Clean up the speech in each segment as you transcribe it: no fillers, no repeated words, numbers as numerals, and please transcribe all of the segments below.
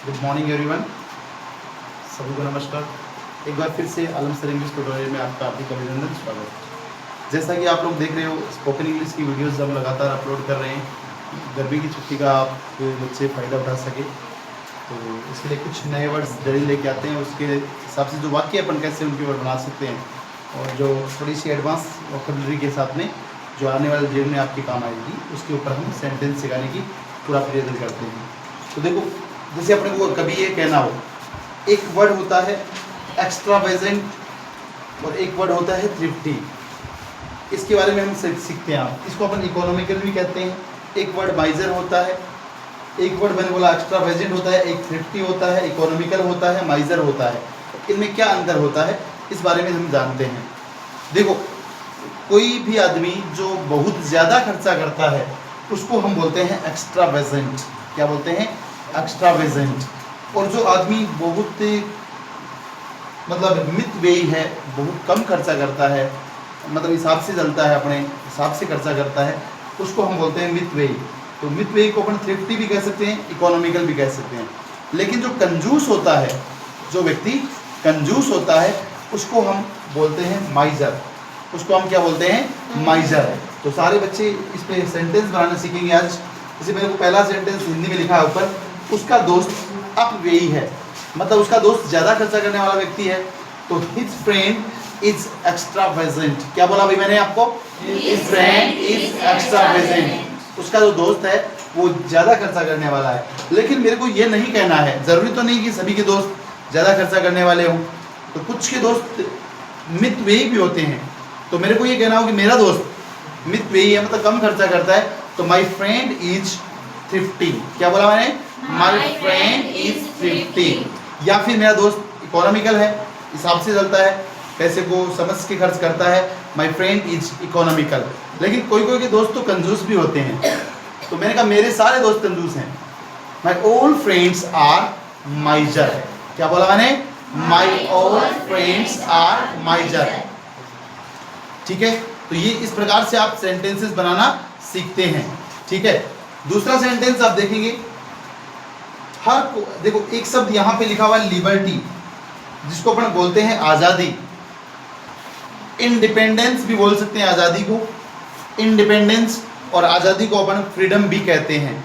Good morning everyone, सभी को नमस्कार। एक बार फिर से आलम सर इंग्लिश ट्यूटोरियल में आपका हार्दिक अभिनंदन, स्वागत। जैसा कि आप लोग देख रहे हो, स्पोकन इंग्लिश की वीडियोस हम लगातार अपलोड कर रहे हैं। गर्मी की छुट्टी का आप बच्चे फ़ायदा उठा सके, तो इसके लिए कुछ नए वर्ड्स जरूर लेके आते हैं। उसके हिसाब से जो वाक्य अपन कैसे उनके वर्ड बना सकते हैं, और जो थोड़ी सी एडवांस वोकैबुलरी के साथ में जो आने वाले जीवन में आपके काम आएगी, उसके ऊपर हम सेंटेंस सिखाने की पूरा प्रयत्न करते हैं। तो देखो, जैसे अपने को कभी ये कहना हो, एक वर्ड होता है एक्स्ट्रावेजेंट और एक वर्ड होता है थ्रिफ्टी। इसके बारे में हम सीखते हैं। इसको अपन इकोनॉमिकल भी कहते हैं। एक वर्ड माइजर होता है, एक वर्ड मैंने बोला एक्स्ट्रावेजेंट होता है, एक थ्रिफ्टी होता है, इकोनॉमिकल होता है, माइजर होता है। इनमें क्या अंतर होता है, इस बारे में हम जानते हैं। देखो, कोई भी आदमी जो बहुत ज़्यादा खर्चा करता है उसको हम बोलते हैं एक्स्ट्रावेजेंट। क्या बोलते हैं? एक्स्ट्रावेजेंट। और जो आदमी बहुत मतलब मितव्ययी है, बहुत कम खर्चा करता है, मतलब हिसाब से चलता है, अपने हिसाब से खर्चा करता है, उसको हम बोलते हैं मितव्ययी। तो मितव्ययी को अपन थ्रिफ्टी भी कह सकते हैं, इकोनॉमिकल भी कह सकते हैं। लेकिन जो कंजूस होता है, जो व्यक्ति कंजूस होता है, उसको हम बोलते हैं माइजर। उसको हम क्या बोलते हैं? माइजर। तो सारे बच्चे इस पे सेंटेंस बनाना सीखेंगे आज। जैसे मेरे को पहला सेंटेंस हिंदी में लिखा है ऊपर, उसका दोस्त अपव्ययी है, मतलब उसका दोस्त ज़्यादा खर्चा करने वाला व्यक्ति है। तो हिज फ्रेंड इज एक्स्ट्रावेजेंट। क्या बोला भाई मैंने आपको? His friend is extravagant. उसका जो दोस्त है वो ज़्यादा खर्चा करने वाला है। लेकिन मेरे को ये नहीं कहना है, ज़रूरी तो नहीं कि सभी के दोस्त ज़्यादा खर्चा करने वाले हों। तो कुछ के दोस्त मितव्ययी भी होते हैं। तो मेरे को ये कहना हो कि मेरा दोस्त मितव्ययी है, मतलब कम खर्चा करता है, तो माई फ्रेंड इज थ्रिफ्टी। क्या बोला मैंने? My friend is thrifty. या फिर मेरा दोस्त इकोनॉमिकल है, हिसाब से चलता है, पैसे को समझ के खर्च करता है, माई फ्रेंड इज इकोनॉमिकल। लेकिन कोई कोई के दोस्त तो कंजूस भी होते हैं। तो मैंने कहा मेरे सारे दोस्त कंजूस हैं। My all friends are miser. क्या बोला मैंने? My all friends are miser. ठीक है, तो ये इस प्रकार से आप सेंटेंसेस बनाना सीखते हैं। ठीक है, दूसरा सेंटेंस आप देखेंगे, देखो एक शब्द यहाँ पे लिखा हुआ है लिबर्टी, जिसको अपन बोलते हैं आज़ादी। इंडिपेंडेंस भी बोल सकते हैं आज़ादी को, इंडिपेंडेंस, और आज़ादी को अपन फ्रीडम भी कहते हैं।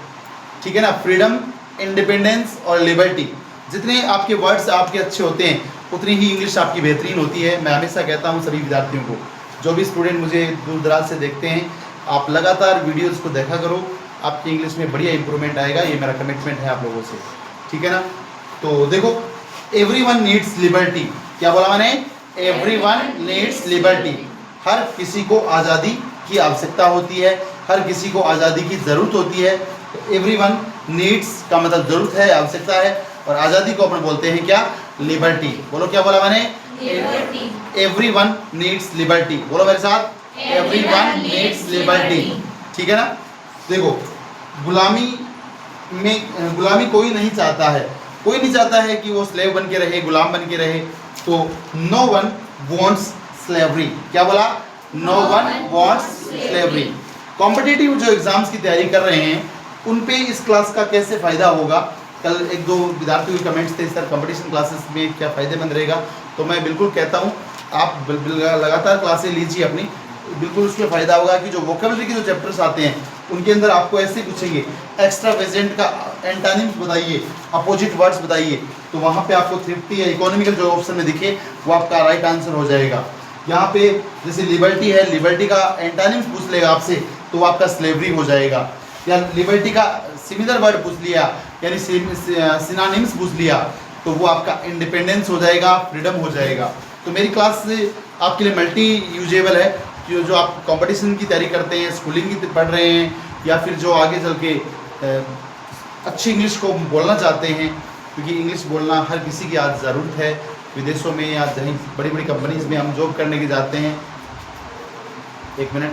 ठीक है ना? फ्रीडम, इंडिपेंडेंस और लिबर्टी। जितने आपके वर्ड्स आपके अच्छे होते हैं, उतनी ही इंग्लिश आपकी बेहतरीन होती है। मैं हमेशा कहता हूँ सभी विद्यार्थियों को, जो भी स्टूडेंट मुझे दूर दराज से देखते हैं, आप लगातार वीडियोज़ को देखा करो, आपकी इंग्लिश में बढ़िया इंप्रूवमेंट आएगा। ये मेरा कमिटमेंट है आप लोगों से। ठीक है ना? तो देखो, एवरीवन नीड्स लिबर्टी। क्या बोला मैंने? Everyone needs liberty. हर किसी को आज़ादी की आवश्यकता होती है, हर किसी को आज़ादी की ज़रूरत होती है। तो एवरीवन नीड्स का मतलब ज़रूरत है, आवश्यकता है, और आज़ादी को अपन बोलते हैं क्या? लिबर्टी। बोलो, क्या बोला मैंने? Everyone needs liberty. बोलो मेरे साथ, एवरीवन नीड्स लिबर्टी। ठीक है ना? देखो, गुलामी कोई नहीं चाहता है। कोई नहीं चाहता है कि वो स्लेव बन के रहे, गुलाम बन के रहे। तो नो वन वॉन्ट्स स्लेवरी। क्या बोला? No one wants slavery. Competitive जो एग्जाम्स की तैयारी कर रहे हैं, उन पे इस क्लास का कैसे फ़ायदा होगा? कल एक दो विद्यार्थियों के कमेंट्स थे, सर कंपटीशन क्लासेस में क्या फ़ायदेमंद रहेगा? तो मैं बिल्कुल कहता हूँ, आप लगातार क्लासें लीजिए अपनी, बिल्कुल उसमें फ़ायदा होगा। कि जो वोकैबुलरी के जो चैप्टर्स आते हैं, उनके अंदर आपको ऐसे पूछेंगे, एक्स्ट्रावेजेंट का एंटोनिम्स बताइए, अपोजिट वर्ड्स बताइए, तो वहाँ पे आपको थ्रिफ्टी या इकोनॉमिकल जो ऑप्शन में दिखे वो आपका राइट आंसर हो जाएगा। यहाँ पे जैसे लिबर्टी है, लिबर्टी का एंटोनिम्स पूछ लेगा आपसे, तो वो आपका स्लेवरी हो जाएगा। या लिबर्टी का सिमिलर वर्ड पूछ लिया, यानी सिनोनिम्स पूछ लिया, तो वो आपका इंडिपेंडेंस हो जाएगा, फ्रीडम हो जाएगा। तो मेरी क्लास आपके लिए मल्टी यूजेबल है। जो आप कंपटीशन की तैयारी करते हैं, स्कूलिंग की पढ़ रहे हैं, या फिर जो आगे चल के अच्छी इंग्लिश को बोलना चाहते हैं, क्योंकि इंग्लिश बोलना हर किसी की आज ज़रूरत है। विदेशों में या कहीं बड़ी बड़ी कंपनीज में हम जॉब करने के जाते हैं। एक मिनट।